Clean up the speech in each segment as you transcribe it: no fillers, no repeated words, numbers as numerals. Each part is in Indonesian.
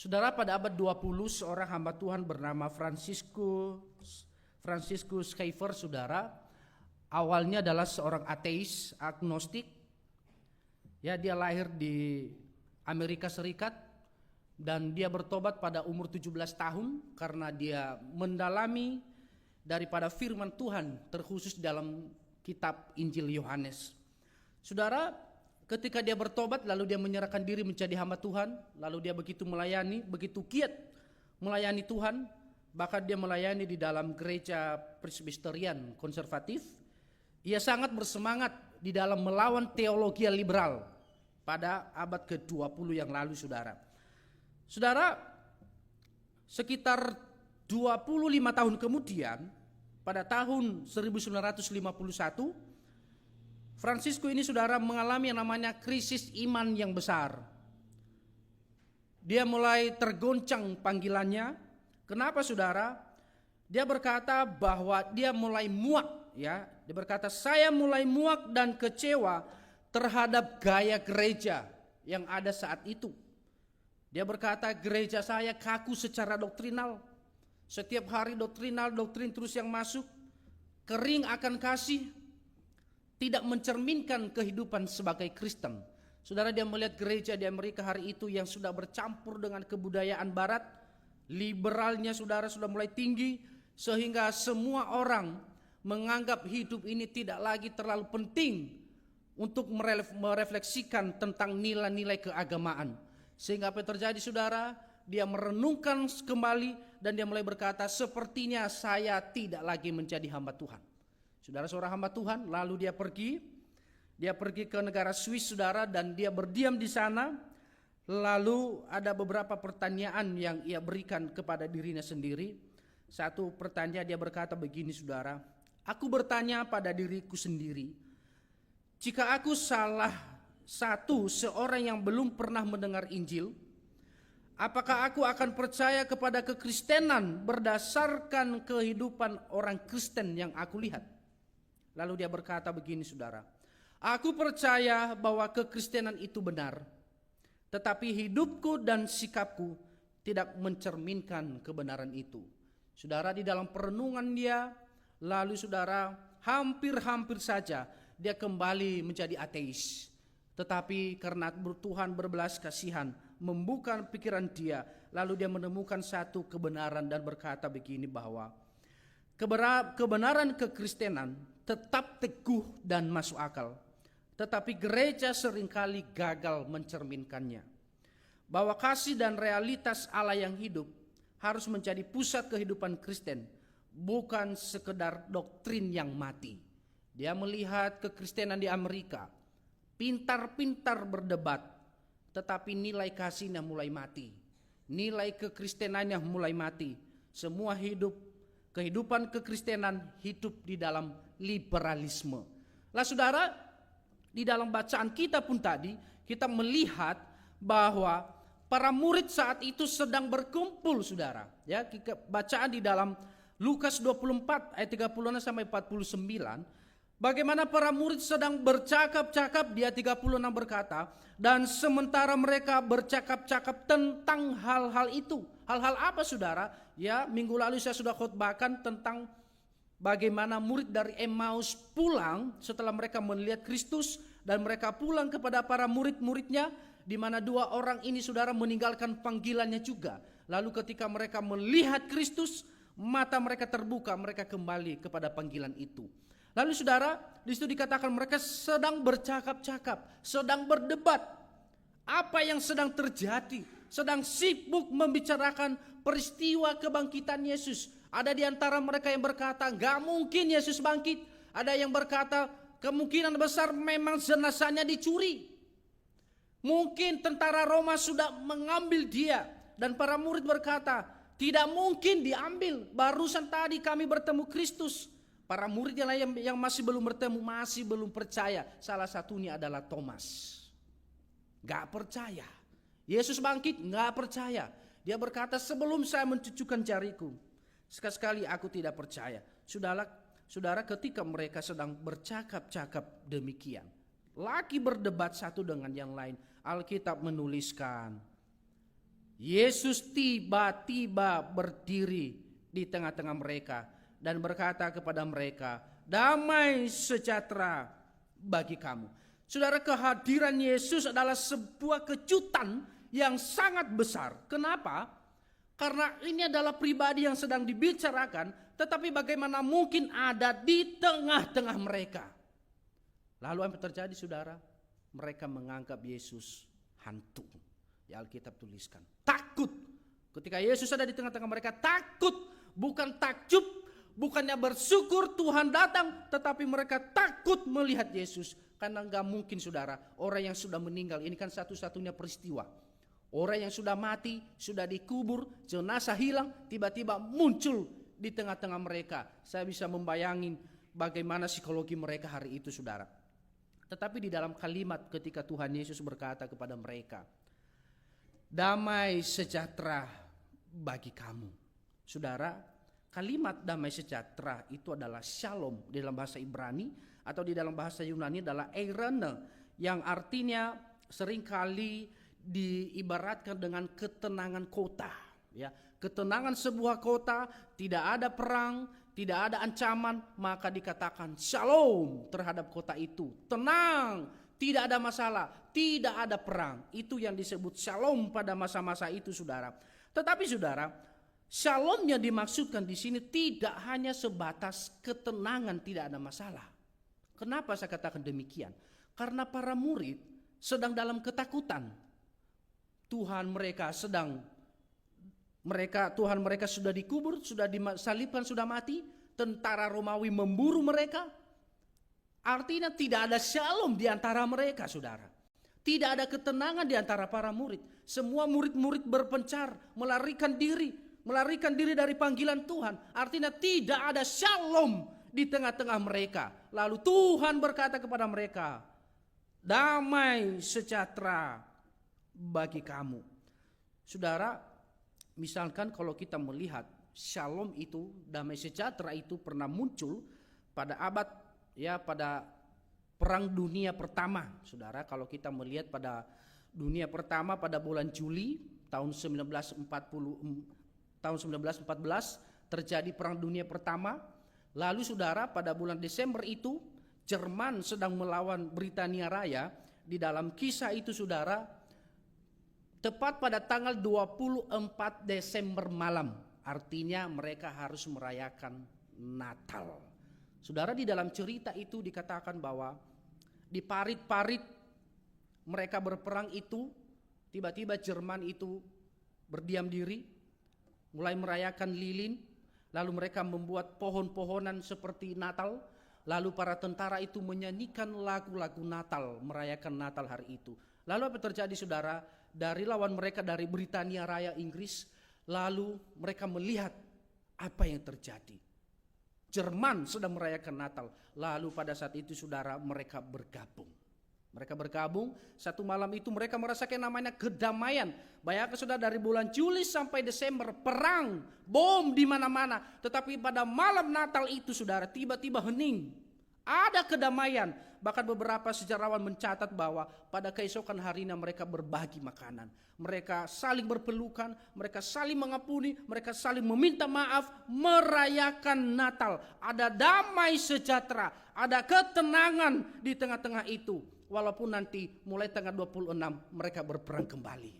Saudara, pada abad 20 seorang hamba Tuhan bernama Franciscus Schaeffer, saudara, awalnya adalah seorang ateis, agnostik. Ya, dia lahir di Amerika Serikat dan dia bertobat pada umur 17 tahun karena dia mendalami daripada firman Tuhan terkhusus dalam kitab Injil Yohanes. Saudara, ketika dia bertobat lalu dia menyerahkan diri menjadi hamba Tuhan, lalu dia begitu giat melayani Tuhan, bahkan dia melayani di dalam gereja Presbyterian konservatif. Ia sangat bersemangat di dalam melawan teologi liberal pada abad ke-20 yang lalu, saudara. Saudara, sekitar 25 tahun kemudian, pada tahun 1951, Francisco ini, saudara, mengalami yang namanya krisis iman yang besar. Dia mulai tergoncang panggilannya. Kenapa, saudara? Dia berkata bahwa dia mulai muak, ya. Dia berkata, saya mulai muak dan kecewa terhadap gaya gereja yang ada saat itu. Dia berkata, gereja saya kaku secara doktrinal. Setiap hari doktrin terus yang masuk, kering akan kasih, tidak mencerminkan kehidupan sebagai Kristen. Saudara, dia melihat gereja di Amerika hari itu yang sudah bercampur dengan kebudayaan barat, liberalnya, saudara, sudah mulai tinggi, sehingga semua orang menganggap hidup ini tidak lagi terlalu penting untuk merefleksikan tentang nilai-nilai keagamaan. Sehingga apa yang terjadi, saudara? Dia merenungkan kembali dan dia mulai berkata, sepertinya saya tidak lagi menjadi hamba Tuhan. Saudara, seorang hamba Tuhan, lalu dia pergi ke negara Swiss, saudara, dan dia berdiam di sana. Lalu ada beberapa pertanyaan yang ia berikan kepada dirinya sendiri. Satu pertanyaan, dia berkata begini, saudara, aku bertanya pada diriku sendiri, jika aku salah satu seorang yang belum pernah mendengar Injil, apakah aku akan percaya kepada kekristenan berdasarkan kehidupan orang Kristen yang aku lihat? Lalu dia berkata begini, saudara, aku percaya bahwa kekristenan itu benar, tetapi hidupku dan sikapku tidak mencerminkan kebenaran itu. Saudara, di dalam perenungan dia, lalu saudara, hampir saja dia kembali menjadi ateis. Tetapi karena Tuhan berbelas kasihan membuka pikiran dia, lalu dia menemukan satu kebenaran dan berkata begini, bahwa kebenaran kekristenan tetap teguh dan masuk akal, tetapi gereja seringkali gagal mencerminkannya. Bahwa kasih dan realitas Allah yang hidup harus menjadi pusat kehidupan Kristen, bukan sekedar doktrin yang mati. Dia melihat kekristenan di Amerika pintar-pintar berdebat, tetapi nilai kasihnya mulai mati, nilai kekristenannya mulai mati. Semua kehidupan kekristenan hidup di dalam liberalisme. Lah, saudara, di dalam bacaan kita pun tadi kita melihat bahwa para murid saat itu sedang berkumpul, saudara. Ya, bacaan di dalam Lukas 24 ayat 36 sampai 49. Bagaimana para murid sedang bercakap-cakap, dia 36 berkata, dan sementara mereka bercakap-cakap tentang hal-hal itu. Hal-hal apa, saudara? Ya, minggu lalu saya sudah khotbahkan tentang bagaimana murid dari Emmaus pulang setelah mereka melihat Kristus, dan mereka pulang kepada para murid-muridnya, di mana dua orang ini, saudara, meninggalkan panggilannya juga. Lalu ketika mereka melihat Kristus, mata mereka terbuka, mereka kembali kepada panggilan itu. Lalu, saudara, di situ dikatakan mereka sedang bercakap-cakap, sedang berdebat. Apa yang sedang terjadi? Sedang sibuk membicarakan peristiwa kebangkitan Yesus. Ada di antara mereka yang berkata, gak mungkin Yesus bangkit. Ada yang berkata, kemungkinan besar memang jenazahnya dicuri. Mungkin tentara Roma sudah mengambil dia. Dan para murid berkata, tidak mungkin diambil. Barusan tadi kami bertemu Kristus. Para murid yang lain yang masih belum bertemu, masih belum percaya. Salah satunya adalah Thomas. Gak percaya. Yesus bangkit, gak percaya. Dia berkata, sebelum saya mencucukkan jariku, sekali-sekali aku tidak percaya. Saudara, ketika mereka sedang bercakap-cakap demikian, lagi berdebat satu dengan yang lain, Alkitab menuliskan Yesus tiba-tiba berdiri di tengah-tengah mereka dan berkata kepada mereka, damai sejahtera bagi kamu. Saudara, kehadiran Yesus adalah sebuah kejutan yang sangat besar. Kenapa? Karena ini adalah pribadi yang sedang dibicarakan, tetapi bagaimana mungkin ada di tengah-tengah mereka. Lalu apa yang terjadi, saudara? Mereka menganggap Yesus hantu. Di Alkitab tuliskan, takut. Ketika Yesus ada di tengah-tengah mereka, takut. Bukan takjub, bukannya bersyukur Tuhan datang, tetapi mereka takut melihat Yesus. Karena gak mungkin, saudara, orang yang sudah meninggal, ini kan satu-satunya peristiwa. Orang yang sudah mati, sudah dikubur, jenazah hilang, tiba-tiba muncul di tengah-tengah mereka. Saya bisa membayangin bagaimana psikologi mereka hari itu, saudara. Tetapi di dalam kalimat ketika Tuhan Yesus berkata kepada mereka, damai sejahtera bagi kamu. Saudara, kalimat damai sejahtera itu adalah shalom di dalam bahasa Ibrani, atau di dalam bahasa Yunani adalah eirene, yang artinya seringkali diibaratkan dengan ketenangan kota. Ya, ketenangan sebuah kota, tidak ada perang, tidak ada ancaman, maka dikatakan shalom terhadap kota itu. Tenang, tidak ada masalah, tidak ada perang. Itu yang disebut shalom pada masa-masa itu, saudara. Tetapi saudara, shalom yang dimaksudkan di sini tidak hanya sebatas ketenangan, tidak ada masalah. Kenapa saya katakan demikian? Karena para murid sedang dalam ketakutan. Tuhan mereka sudah dikubur, sudah disalibkan, sudah mati. Tentara Romawi memburu mereka. Artinya tidak ada shalom di antara mereka, saudara. Tidak ada ketenangan di antara para murid. Semua murid-murid berpencar, melarikan diri dari panggilan Tuhan. Artinya tidak ada shalom di tengah-tengah mereka. Lalu Tuhan berkata kepada mereka, damai sejahtera bagi kamu. Saudara, misalkan kalau kita melihat shalom itu, damai sejahtera itu pernah muncul pada pada Perang Dunia Pertama. Saudara, kalau kita melihat pada Dunia Pertama pada bulan Juli tahun 1914 terjadi Perang Dunia Pertama. Lalu saudara, pada bulan Desember itu Jerman sedang melawan Britania Raya. Di dalam kisah itu, saudara, tepat pada tanggal 24 Desember malam, artinya mereka harus merayakan Natal. Saudara, di dalam cerita itu dikatakan bahwa di parit-parit mereka berperang itu, tiba-tiba Jerman itu berdiam diri, mulai merayakan lilin. Lalu mereka membuat pohon-pohonan seperti Natal. Lalu para tentara itu menyanyikan lagu-lagu Natal, merayakan Natal hari itu. Lalu apa terjadi, saudara? Dari lawan mereka dari Britania Raya Inggris, lalu mereka melihat apa yang terjadi. Jerman sedang merayakan Natal. Lalu pada saat itu, saudara, mereka bergabung. Satu malam itu mereka merasakan namanya kedamaian. Bayangkan, saudara, dari bulan Juli sampai Desember perang, bom di mana-mana. Tetapi pada malam Natal itu, saudara, tiba-tiba hening. Ada kedamaian. Bahkan beberapa sejarawan mencatat bahwa pada keesokan harinya mereka berbagi makanan. Mereka saling berpelukan, mereka saling mengampuni, mereka saling meminta maaf, merayakan Natal. Ada damai sejahtera, ada ketenangan di tengah-tengah itu. Walaupun nanti mulai tanggal 26 mereka berperang kembali.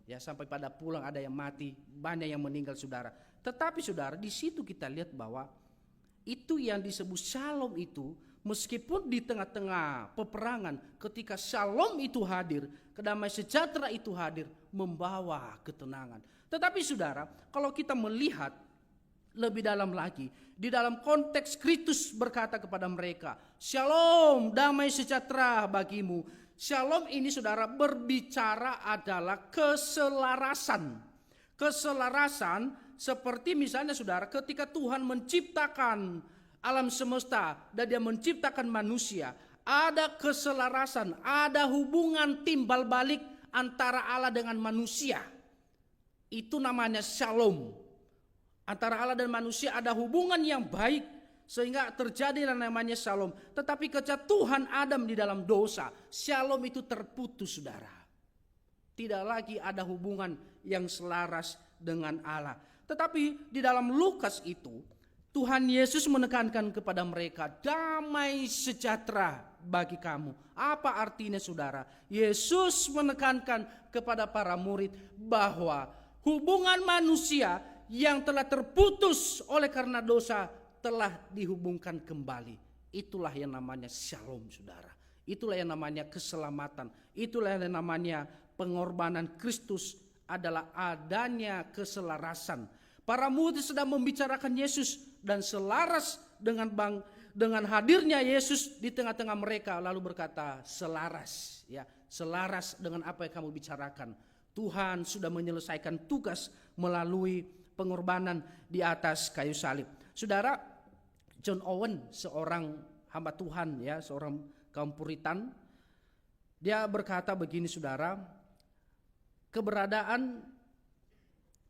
Ya, sampai pada pulang ada yang mati, banyak yang meninggal, saudara. Tetapi saudara, di situ kita lihat bahwa itu yang disebut shalom itu, meskipun di tengah-tengah peperangan, ketika shalom itu hadir, kedamaian sejahtera itu hadir, membawa ketenangan. Tetapi saudara, kalau kita melihat lebih dalam lagi, di dalam konteks Kristus berkata kepada mereka, shalom, damai sejahtera bagimu. Shalom ini, saudara, berbicara adalah keselarasan. Keselarasan seperti misalnya, saudara, ketika Tuhan menciptakan alam semesta dan dia menciptakan manusia, ada keselarasan, ada hubungan timbal balik antara Allah dengan manusia. Itu namanya shalom. Antara Allah dan manusia ada hubungan yang baik, sehingga terjadi namanya shalom. Tetapi ketika Tuhan Adam di dalam dosa, shalom itu terputus, saudara. Tidak lagi ada hubungan yang selaras dengan Allah. Tetapi di dalam Lukas itu, Tuhan Yesus menekankan kepada mereka, damai sejahtera bagi kamu. Apa artinya saudara? Yesus menekankan kepada para murid bahwa hubungan manusia yang telah terputus oleh karena dosa telah dihubungkan kembali. Itulah yang namanya shalom saudara. Itulah yang namanya keselamatan. Itulah yang namanya pengorbanan Kristus, adalah adanya keselarasan. Para murid sedang membicarakan Yesus dan selaras dengan hadirnya Yesus di tengah-tengah mereka, lalu berkata selaras, ya, selaras dengan apa yang kamu bicarakan. Tuhan sudah menyelesaikan tugas melalui pengorbanan di atas kayu salib. Saudara, John Owen, seorang hamba Tuhan, ya, seorang kaum Puritan, dia berkata begini saudara, keberadaan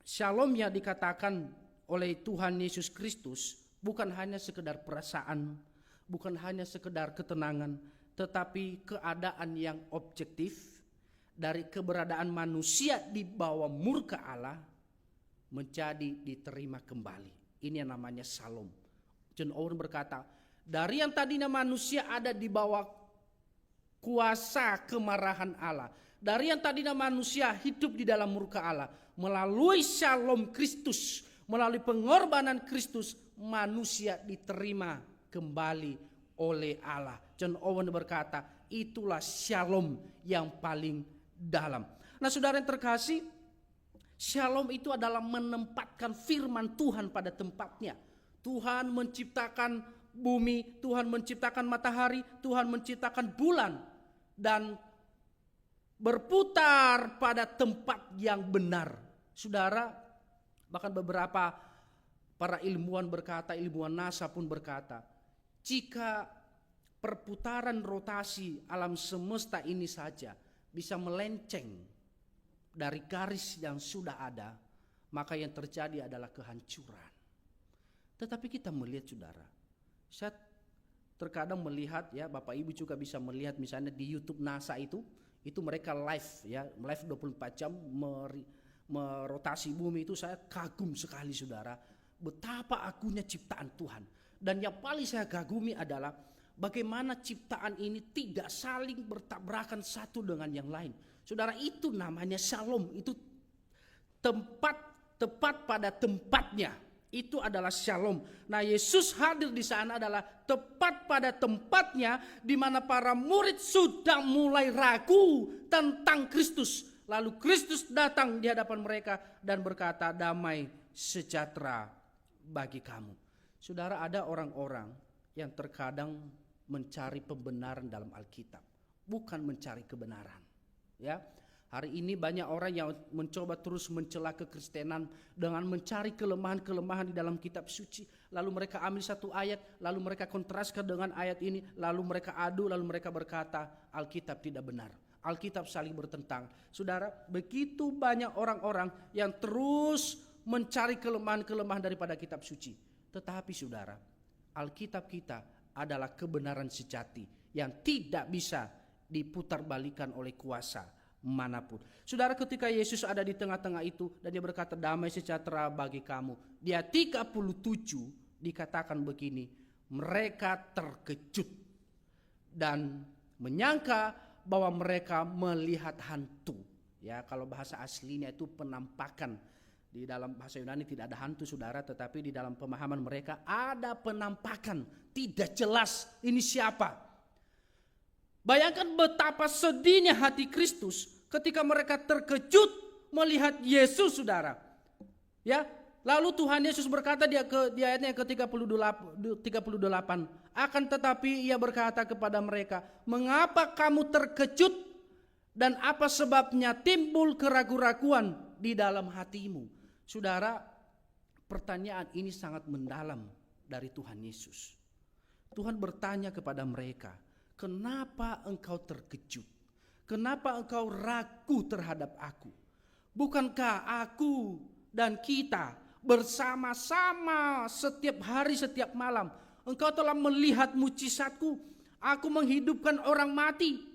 shalom yang dikatakan oleh Tuhan Yesus Kristus bukan hanya sekedar perasaan, bukan hanya sekedar ketenangan, tetapi keadaan yang objektif dari keberadaan manusia di bawah murka Allah menjadi diterima kembali. Ini yang namanya shalom. John Owen berkata, dari yang tadinya manusia ada di bawah kuasa kemarahan Allah, dari yang tadinya manusia hidup di dalam murka Allah, melalui shalom Kristus, melalui pengorbanan Kristus, manusia diterima kembali oleh Allah. John Owen berkata, itulah shalom yang paling dalam. Nah saudara yang terkasih, shalom itu adalah menempatkan firman Tuhan pada tempatnya. Tuhan menciptakan bumi, Tuhan menciptakan matahari, Tuhan menciptakan bulan, dan berputar pada tempat yang benar. Saudara, bahkan beberapa para ilmuwan berkata, ilmuwan NASA pun berkata, jika perputaran rotasi alam semesta ini saja bisa melenceng dari garis yang sudah ada, maka yang terjadi adalah kehancuran. Tetapi kita melihat saudara, saya terkadang melihat, ya, Bapak Ibu juga bisa melihat misalnya di YouTube NASA itu mereka live, ya, live 24 jam merotasi bumi. Itu saya kagum sekali saudara, betapa agungnya ciptaan Tuhan. Dan yang paling saya kagumi adalah bagaimana ciptaan ini tidak saling bertabrakan satu dengan yang lain. Saudara, itu namanya shalom, itu tepat pada tempatnya. Itu adalah shalom. Nah, Yesus hadir di sana adalah tepat pada tempatnya, di mana para murid sudah mulai ragu tentang Kristus. Lalu Kristus datang di hadapan mereka dan berkata, damai sejahtera bagi kamu. Saudara, ada orang-orang yang terkadang mencari pembenaran dalam Alkitab, bukan mencari kebenaran. Ya, hari ini banyak orang yang mencoba terus mencela kekristenan dengan mencari kelemahan-kelemahan di dalam kitab suci. Lalu mereka ambil satu ayat, lalu mereka kontraskan dengan ayat ini, lalu mereka adu, lalu mereka berkata Alkitab tidak benar, Alkitab saling bertentang. Saudara, begitu banyak orang-orang yang terus mencari kelemahan-kelemahan daripada kitab suci. Tetapi saudara, Alkitab kita adalah kebenaran sejati yang tidak bisa diputarbalikan oleh kuasa manapun. Saudara, ketika Yesus ada di tengah-tengah itu dan dia berkata damai sejahtera bagi kamu, di ayat 37 dikatakan begini, mereka terkejut dan menyangka bahwa mereka melihat hantu. Ya, kalau bahasa aslinya itu penampakan. Di dalam bahasa Yunani tidak ada hantu saudara, tetapi di dalam pemahaman mereka ada penampakan, tidak jelas ini siapa. Bayangkan betapa sedihnya hati Kristus ketika mereka terkejut melihat Yesus saudara. Ya, lalu Tuhan Yesus berkata di ayatnya yang ke-38, akan tetapi ia berkata kepada mereka, mengapa kamu terkejut dan apa sebabnya timbul keraguan-raguan di dalam hatimu? Saudara, pertanyaan ini sangat mendalam dari Tuhan Yesus. Tuhan bertanya kepada mereka, kenapa engkau terkejut? Kenapa engkau ragu terhadap aku? Bukankah aku dan kita bersama-sama setiap hari, setiap malam? Engkau telah melihat mujizatku. Aku menghidupkan orang mati.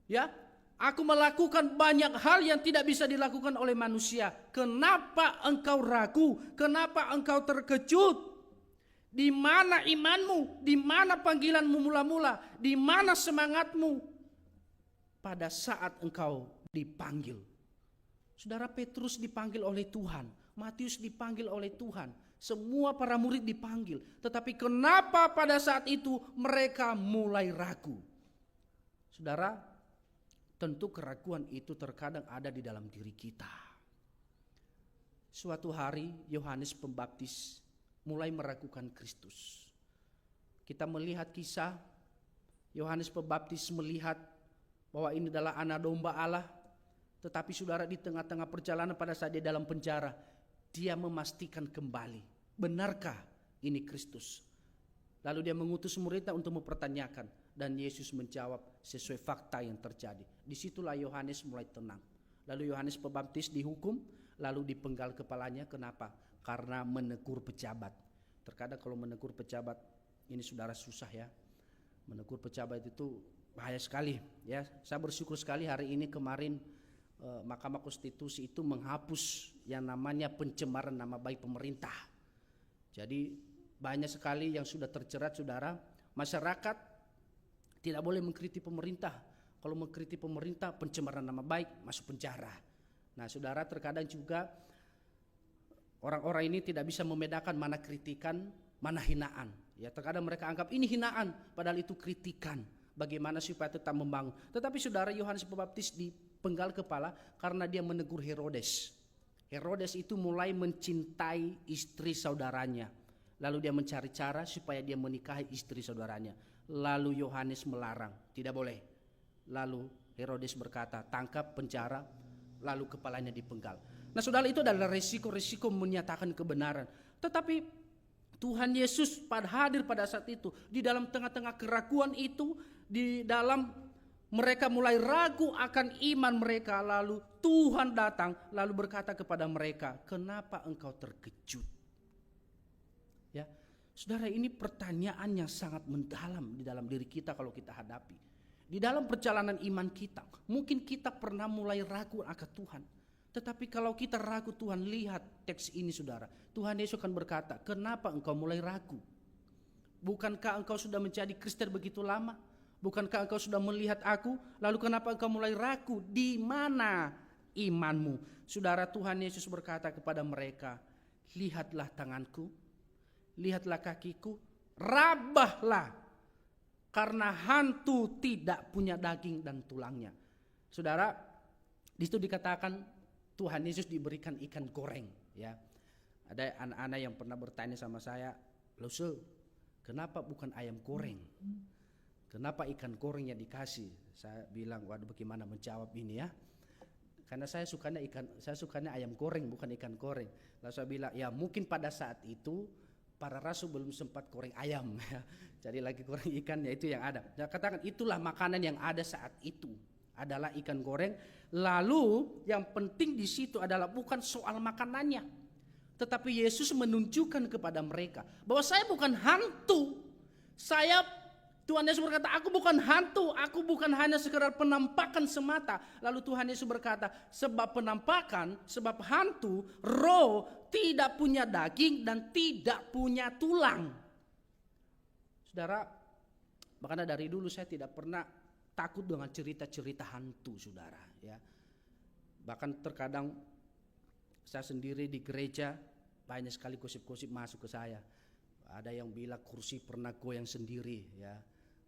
Ya, Aku melakukan banyak hal yang tidak bisa dilakukan oleh manusia. Kenapa engkau ragu? Kenapa engkau terkejut? Di mana imanmu? Di mana panggilanmu mula-mula? Di mana semangatmu? Pada saat engkau dipanggil. Saudara, Petrus dipanggil oleh Tuhan. Matius dipanggil oleh Tuhan. Semua para murid dipanggil. Tetapi kenapa pada saat itu mereka mulai ragu? Saudara, tentu keraguan itu terkadang ada di dalam diri kita. Suatu hari Yohanes Pembaptis mulai meragukan Kristus. Kita melihat kisah Yohanes Pembaptis melihat bahwa ini adalah anak domba Allah. Tetapi saudara, di tengah-tengah perjalanan pada saat dia dalam penjara, dia memastikan kembali, benarkah ini Kristus? Lalu dia mengutus muridnya untuk mempertanyakan. Dan Yesus menjawab sesuai fakta yang terjadi. Disitulah Yohanes mulai tenang. Lalu Yohanes Pembaptis dihukum, lalu dipenggal kepalanya. Kenapa? Karena menegur pejabat. Terkadang kalau menegur pejabat, ini saudara susah ya. Menegur pejabat itu bahaya sekali ya. Saya bersyukur sekali hari ini kemarin Mahkamah Konstitusi itu menghapus yang namanya pencemaran nama baik pemerintah. Jadi banyak sekali yang sudah terjerat, saudara. Masyarakat tidak boleh mengkritik pemerintah. Kalau mengkritik pemerintah, pencemaran nama baik, masuk penjara. Nah, saudara, terkadang juga orang-orang ini tidak bisa membedakan mana kritikan, mana hinaan. Ya, terkadang mereka anggap ini hinaan, padahal itu kritikan. Bagaimana supaya tetap membangun. Tetapi saudara, Yohanes Pembaptis dipenggal kepala karena dia menegur Herodes. Herodes itu mulai mencintai istri saudaranya. Lalu dia mencari cara supaya dia menikahi istri saudaranya. Lalu Yohanes melarang, tidak boleh. Lalu Herodes berkata, tangkap, penjara, lalu kepalanya dipenggal. Nah, saudara, itu adalah resiko-resiko menyatakan kebenaran. Tetapi Tuhan Yesus hadir pada saat itu. Di dalam tengah-tengah keraguan itu, di dalam mereka mulai ragu akan iman mereka. Lalu Tuhan datang, lalu berkata kepada mereka, kenapa engkau terkejut? Ya, saudara, ini pertanyaan yang sangat mendalam di dalam diri kita kalau kita hadapi. Di dalam perjalanan iman kita, mungkin kita pernah mulai ragu akan Tuhan. Tetapi kalau kita ragu, Tuhan lihat teks ini, saudara. Tuhan Yesus akan berkata, kenapa engkau mulai ragu? Bukankah engkau sudah menjadi Kristen begitu lama? Bukankah engkau sudah melihat aku? Lalu kenapa engkau mulai ragu? Di mana imanmu? Saudara, Tuhan Yesus berkata kepada mereka, lihatlah tanganku, lihatlah kakiku, rabahlah, karena hantu tidak punya daging dan tulangnya. Saudara, di situ dikatakan Tuhan Yesus diberikan ikan goreng. Ya, ada anak-anak yang pernah bertanya sama saya, Lose, kenapa bukan ayam goreng? Kenapa ikan goreng yang dikasih? Saya bilang, waduh, bagaimana menjawab ini ya? Karena saya sukanya ayam goreng, bukan ikan goreng. Lalu saya bilang, ya mungkin pada saat itu para rasul belum sempat goreng ayam, ya. Jadi lagi goreng ikan, ya itu yang ada. Nah, katakan itulah makanan yang ada saat itu, adalah ikan goreng. Lalu yang penting di situ adalah bukan soal makanannya, tetapi Yesus menunjukkan kepada mereka bahwa saya bukan hantu. Tuhan Yesus berkata, aku bukan hantu, aku bukan hanya sekedar penampakan semata. Lalu Tuhan Yesus berkata, sebab penampakan, sebab hantu, roh tidak punya daging dan tidak punya tulang. Saudara, makanya dari dulu saya tidak pernah takut dengan cerita-cerita hantu, saudara. Ya, bahkan terkadang saya sendiri di gereja banyak sekali gosip-gosip masuk ke saya. Ada yang bilang kursi pernah goyang sendiri, ya.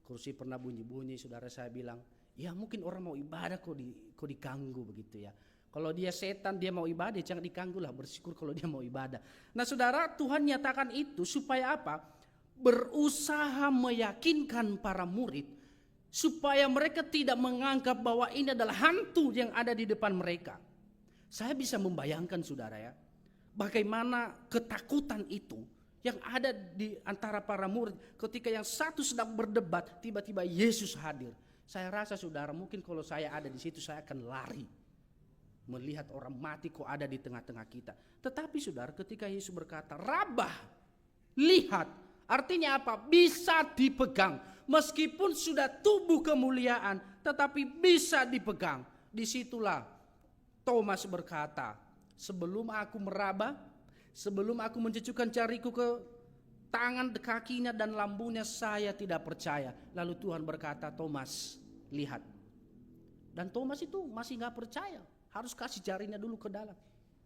Kursi pernah bunyi-bunyi. Saudara, saya bilang, ya mungkin orang mau ibadah kok diganggu begitu ya. Kalau dia setan, dia mau ibadah, jangan diganggu lah. Bersyukur kalau dia mau ibadah. Nah, saudara, Tuhan nyatakan itu supaya apa? Berusaha meyakinkan para murid supaya mereka tidak menganggap bahwa ini adalah hantu yang ada di depan mereka. Saya bisa membayangkan, saudara, ya, bagaimana ketakutan itu yang ada di antara para murid ketika yang satu sedang berdebat, tiba-tiba Yesus hadir. Saya rasa, saudara, mungkin kalau saya ada di situ saya akan lari melihat orang mati kok ada di tengah-tengah kita. Tetapi saudara, ketika Yesus berkata, rabah, lihat, Artinya apa? Bisa dipegang. Meskipun sudah tubuh kemuliaan, tetapi bisa dipegang. Disitulah Thomas berkata, sebelum aku meraba, sebelum aku mencucukkan jariku ke tangan, kakinya dan lambungnya, saya tidak percaya. Lalu Tuhan berkata, Thomas, lihat. Dan Thomas itu masih gak percaya. Harus kasih jarinya dulu ke dalam.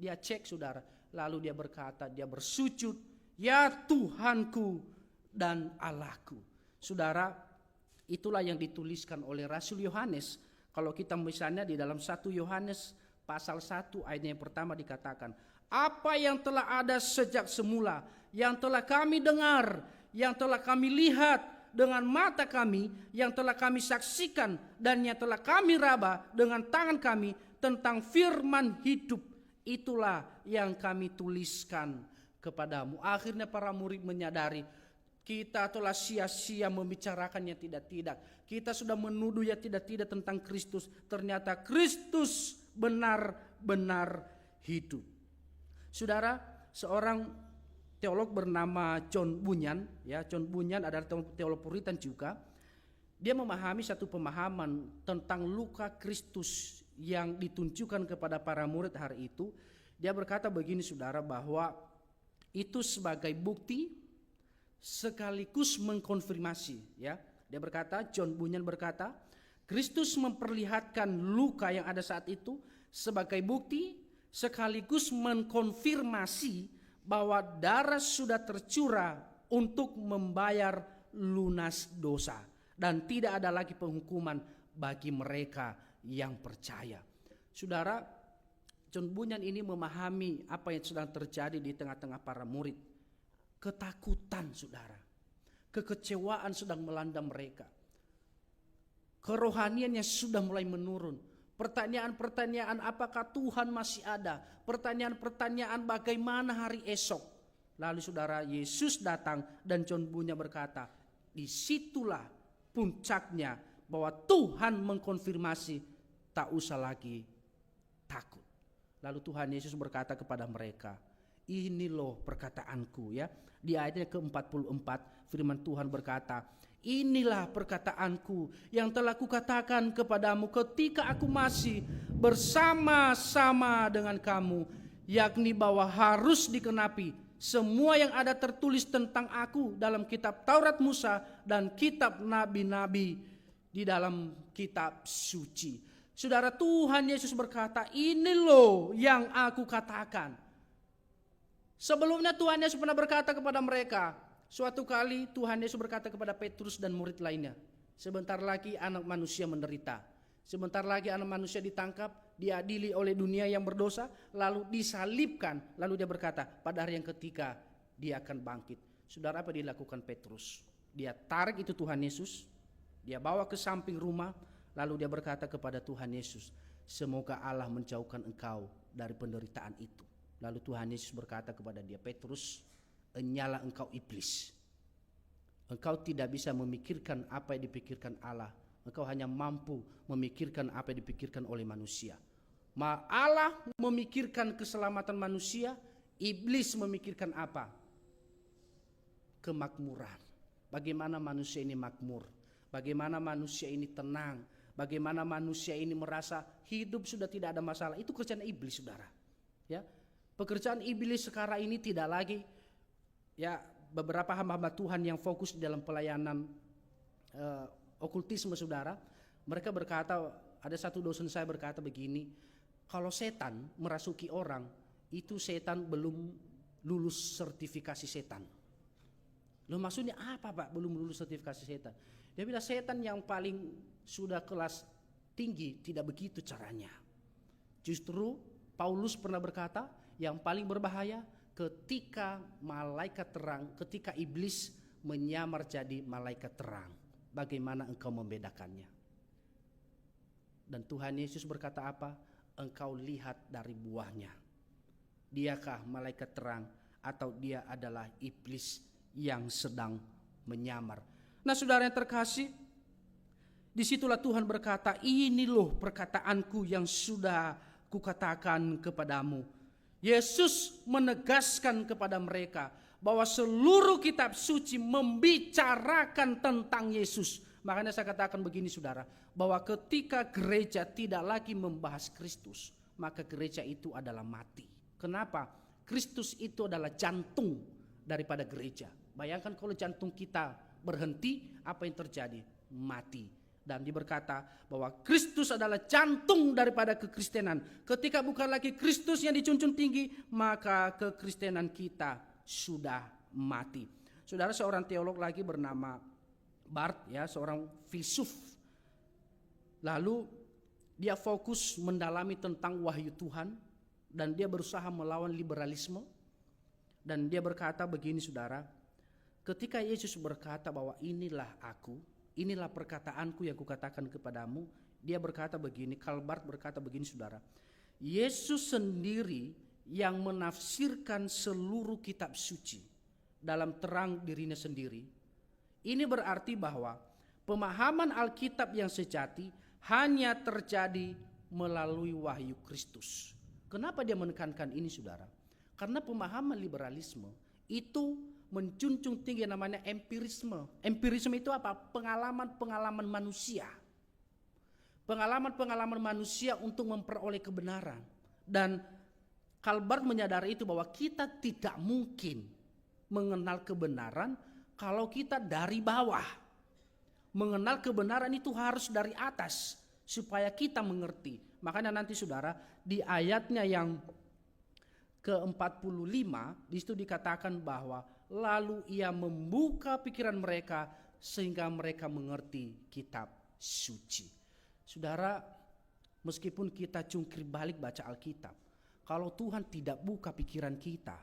Dia cek, saudara. Lalu dia berkata, dia bersujud, ya Tuhanku dan Allahku. Saudara, itulah yang dituliskan oleh Rasul Yohanes. Kalau kita misalnya di dalam 1 Yohanes pasal 1 ayat yang pertama dikatakan, apa yang telah ada sejak semula, yang telah kami dengar, yang telah kami lihat dengan mata kami, yang telah kami saksikan dan yang telah kami raba dengan tangan kami tentang firman hidup, itulah yang kami tuliskan kepadamu. Akhirnya para murid menyadari, kita telah sia-sia membicarakannya tidak-tidak. Kita sudah menuduh ya tidak-tidak tentang Kristus. Ternyata Kristus benar-benar hidup. Saudara, seorang teolog bernama John Bunyan, ya, John Bunyan adalah teolog Puritan juga. Dia memahami satu pemahaman tentang luka Kristus yang ditunjukkan kepada para murid hari itu. Dia berkata begini, saudara, bahwa itu sebagai bukti sekaligus mengkonfirmasi, ya. Dia berkata, John Bunyan berkata, Kristus memperlihatkan luka yang ada saat itu sebagai bukti sekaligus mengkonfirmasi bahwa darah sudah tercurah untuk membayar lunas dosa dan tidak ada lagi penghukuman bagi mereka yang percaya. Saudara, John Bunyan ini memahami apa yang sedang terjadi di tengah-tengah para murid. Ketakutan, saudara. Kekecewaan sedang melanda mereka. Kerohaniannya sudah mulai menurun. Pertanyaan-pertanyaan, apakah Tuhan masih ada? Pertanyaan-pertanyaan bagaimana hari esok? Lalu saudara, Yesus datang dan John Bunyan berkata, disitulah puncaknya bahwa Tuhan mengkonfirmasi tak usah lagi takut. Lalu Tuhan Yesus berkata kepada mereka, ini loh perkataanku, ya. Di ayatnya ke-44 firman Tuhan berkata, inilah perkataanku yang telah kukatakan kepadamu ketika aku masih bersama-sama dengan kamu, yakni bahwa harus dikenapi semua yang ada tertulis tentang aku dalam kitab Taurat Musa dan kitab nabi-nabi di dalam kitab suci. Saudara, Tuhan Yesus berkata, ini loh yang aku katakan. Sebelumnya Tuhan Yesus pernah berkata kepada mereka, suatu kali Tuhan Yesus berkata kepada Petrus dan murid lainnya, sebentar lagi anak manusia menderita, sebentar lagi anak manusia ditangkap, diadili oleh dunia yang berdosa, lalu disalibkan. Lalu dia berkata, pada hari yang ketiga dia akan bangkit. Saudara, apa dilakukan Petrus? Dia tarik itu Tuhan Yesus, dia bawa ke samping rumah, lalu dia berkata kepada Tuhan Yesus, semoga Allah menjauhkan engkau dari penderitaan itu. Lalu Tuhan Yesus berkata kepada dia, Petrus, enyalah engkau iblis. Engkau tidak bisa memikirkan apa yang dipikirkan Allah. Engkau hanya mampu memikirkan apa yang dipikirkan oleh manusia. Allah memikirkan keselamatan manusia, iblis memikirkan apa? Kemakmuran. Bagaimana manusia ini makmur? Bagaimana manusia ini tenang? Bagaimana manusia ini merasa hidup sudah tidak ada masalah? Itu kerjaan iblis, saudara. Ya. Pekerjaan iblis sekarang ini tidak lagi, ya, beberapa hamba-hamba Tuhan yang fokus di dalam pelayanan okultisme, saudara. Mereka berkata, ada satu dosen saya berkata begini, kalau setan merasuki orang, itu setan belum lulus sertifikasi setan. Loh, maksudnya apa, Pak, belum lulus sertifikasi setan? Dia bilang setan yang paling sudah kelas tinggi tidak begitu caranya. Justru Paulus pernah berkata, yang paling berbahaya ketika malaikat terang, ketika iblis menyamar jadi malaikat terang. Bagaimana engkau membedakannya? Dan Tuhan Yesus berkata apa? Engkau lihat dari buahnya. Diakah malaikat terang atau dia adalah iblis yang sedang menyamar? Nah, saudara yang terkasih, disitulah Tuhan berkata, ini loh perkataanku yang sudah kukatakan kepadamu. Yesus menegaskan kepada mereka bahwa seluruh kitab suci membicarakan tentang Yesus. Makanya saya katakan begini saudara, bahwa ketika gereja tidak lagi membahas Kristus, maka gereja itu adalah mati. Kenapa? Kristus itu adalah jantung daripada gereja. Bayangkan kalau jantung kita berhenti, apa yang terjadi? Mati. Dan dia berkata bahwa Kristus adalah jantung daripada kekristenan. Ketika bukan lagi Kristus yang dijunjung tinggi, maka kekristenan kita sudah mati. Saudara, seorang teolog lagi bernama Barth, ya, seorang filsuf. Lalu dia fokus mendalami tentang wahyu Tuhan dan dia berusaha melawan liberalisme. Dan dia berkata begini saudara, ketika Yesus berkata bahwa inilah aku, inilah perkataanku yang kukatakan kepadamu, dia berkata begini, Karl Barth berkata begini saudara, Yesus sendiri yang menafsirkan seluruh kitab suci dalam terang dirinya sendiri. Ini berarti bahwa pemahaman Alkitab yang sejati hanya terjadi melalui wahyu Kristus. Kenapa dia menekankan ini saudara? Karena pemahaman liberalisme itu menjunjung tinggi namanya empirisme. Empirisme itu apa? Pengalaman-pengalaman manusia. Pengalaman-pengalaman manusia untuk memperoleh kebenaran. Dan Karl Barth menyadari itu bahwa kita tidak mungkin mengenal kebenaran kalau kita dari bawah. Mengenal kebenaran itu harus dari atas supaya kita mengerti. Makanya nanti saudara di ayatnya yang ke-45 di situ dikatakan bahwa lalu ia membuka pikiran mereka sehingga mereka mengerti kitab suci. Saudara, meskipun kita jungkir balik baca Alkitab, kalau Tuhan tidak buka pikiran kita,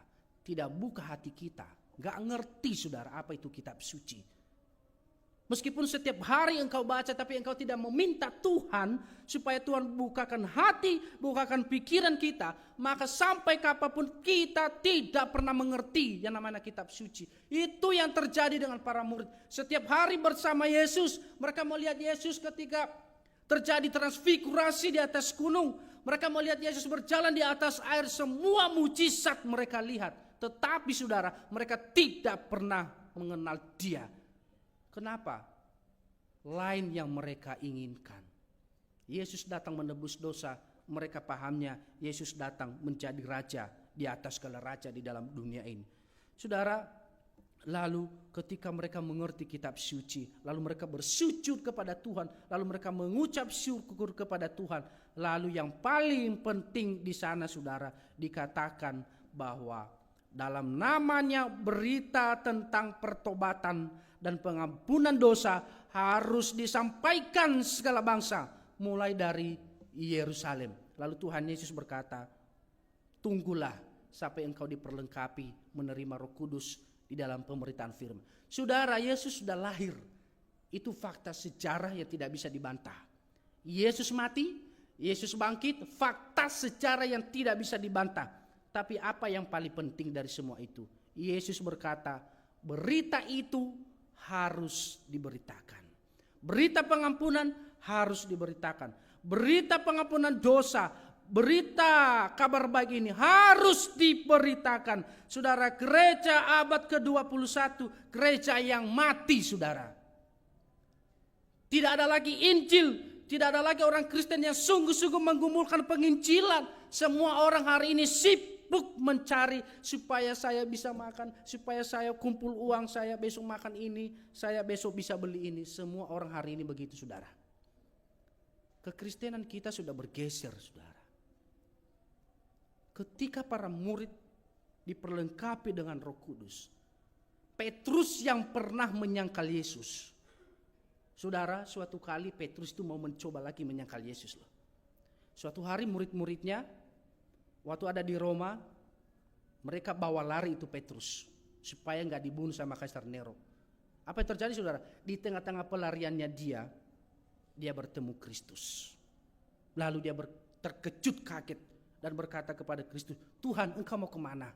tidak buka hati kita, gak ngerti saudara apa itu kitab suci. Meskipun setiap hari engkau baca tapi engkau tidak meminta Tuhan supaya Tuhan bukakan hati, bukakan pikiran kita, maka sampai kapanpun kita tidak pernah mengerti yang namanya kitab suci. Itu yang terjadi dengan para murid. Setiap hari bersama Yesus, mereka melihat Yesus ketika terjadi transfigurasi di atas gunung. Mereka melihat Yesus berjalan di atas air, semua mujizat mereka lihat. Tetapi saudara, mereka tidak pernah mengenal Dia. Kenapa? Lain yang mereka inginkan. Yesus datang menebus dosa, mereka pahamnya Yesus datang menjadi raja di atas segala raja di dalam dunia ini. Saudara, lalu ketika mereka mengerti kitab suci, lalu mereka bersujud kepada Tuhan, lalu mereka mengucap syukur kepada Tuhan. Lalu yang paling penting di sana saudara, dikatakan bahwa dalam namanya berita tentang pertobatan dan pengampunan dosa harus disampaikan segala bangsa mulai dari Yerusalem. Lalu Tuhan Yesus berkata, tunggulah sampai engkau diperlengkapi menerima Roh Kudus di dalam pemberitaan firman. Saudara, Yesus sudah lahir. Itu fakta sejarah yang tidak bisa dibantah. Yesus mati, Yesus bangkit, fakta sejarah yang tidak bisa dibantah. Tapi apa yang paling penting dari semua itu? Yesus berkata, berita itu harus diberitakan. Berita pengampunan harus diberitakan. Berita pengampunan dosa, berita kabar baik ini harus diberitakan. Saudara, gereja abad ke-21, gereja yang mati saudara. Tidak ada lagi Injil, tidak ada lagi orang Kristen yang sungguh-sungguh menggumulkan penginjilan. Semua orang hari ini sibuk mencari supaya saya bisa makan, supaya saya kumpul uang, saya besok makan ini, saya besok bisa beli ini. Semua orang hari ini begitu saudara. Kekristenan kita sudah bergeser saudara. Ketika para murid diperlengkapi dengan Roh Kudus, Petrus yang pernah menyangkal Yesus, saudara, suatu kali Petrus itu mau mencoba lagi menyangkal Yesus loh. Suatu hari murid-muridnya waktu ada di Roma, mereka bawa lari itu Petrus supaya nggak dibunuh sama Kaisar Nero. Apa yang terjadi saudara? Di tengah-tengah pelariannya dia bertemu Kristus. Lalu dia terkejut kaget dan berkata kepada Kristus, Tuhan, engkau mau kemana?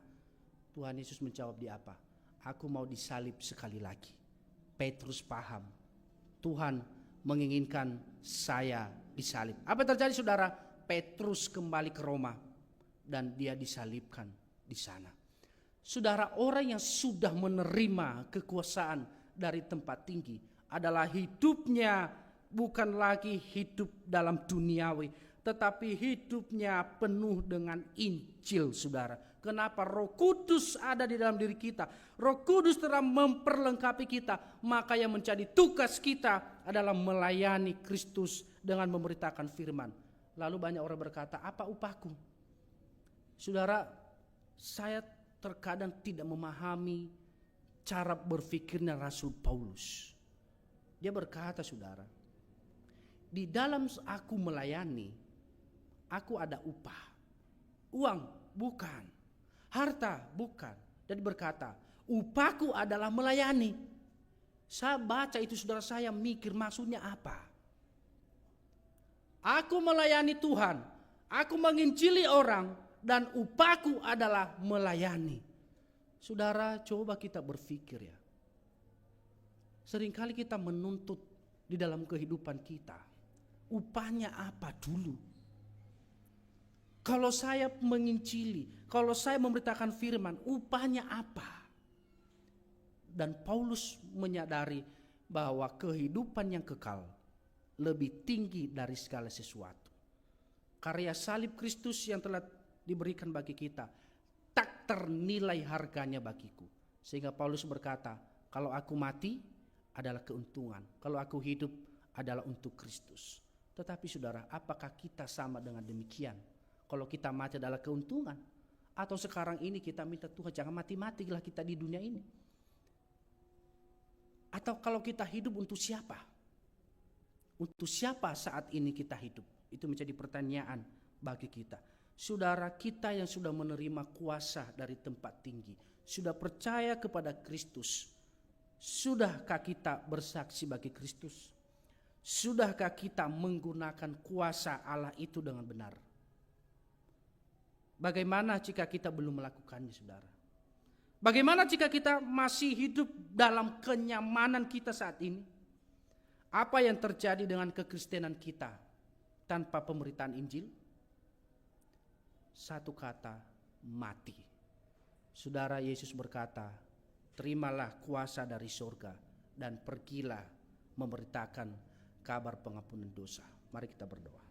Tuhan Yesus menjawab, dia apa? Aku mau disalib sekali lagi. Petrus paham, Tuhan menginginkan saya disalib. Apa yang terjadi saudara? Petrus kembali ke Roma dan dia disalibkan di sana. Saudara, orang yang sudah menerima kekuasaan dari tempat tinggi adalah hidupnya bukan lagi hidup dalam duniawi, tetapi hidupnya penuh dengan Injil, saudara. Kenapa? Roh Kudus ada di dalam diri kita. Roh Kudus telah memperlengkapi kita. Maka yang menjadi tugas kita adalah melayani Kristus dengan memberitakan firman. Lalu banyak orang berkata, apa upahku? Saudara, saya terkadang tidak memahami cara berpikirnya Rasul Paulus. Dia berkata, saudara, di dalam aku melayani, aku ada upah. Uang bukan, harta bukan. Dan berkata, upahku adalah melayani. Saya baca itu, saudara, saya mikir maksudnya apa? Aku melayani Tuhan, aku menginjili orang, dan upahku adalah melayani. Saudara, coba kita berpikir ya. Seringkali kita menuntut di dalam kehidupan kita, upahnya apa dulu? Kalau saya menginjili, kalau saya memberitakan firman, upahnya apa? Dan Paulus menyadari bahwa kehidupan yang kekal lebih tinggi dari segala sesuatu. Karya salib Kristus yang telah diberikan bagi kita tak ternilai harganya bagiku. Sehingga Paulus berkata, kalau aku mati adalah keuntungan, kalau aku hidup adalah untuk Kristus. Tetapi saudara, apakah kita sama dengan demikian? Kalau kita mati adalah keuntungan, atau sekarang ini kita minta Tuhan jangan mati-matilah kita di dunia ini? Atau kalau kita hidup untuk siapa? Untuk siapa saat ini kita hidup? Itu menjadi pertanyaan bagi kita. Saudara, kita yang sudah menerima kuasa dari tempat tinggi, sudah percaya kepada Kristus, sudahkah kita bersaksi bagi Kristus? Sudahkah kita menggunakan kuasa Allah itu dengan benar? Bagaimana jika kita belum melakukannya, saudara? Bagaimana jika kita masih hidup dalam kenyamanan kita saat ini? Apa yang terjadi dengan kekristenan kita tanpa pemberitaan Injil? Satu kata, mati. Saudara, Yesus berkata, terimalah kuasa dari surga dan pergilah memberitakan kabar pengampunan dosa. Mari kita berdoa.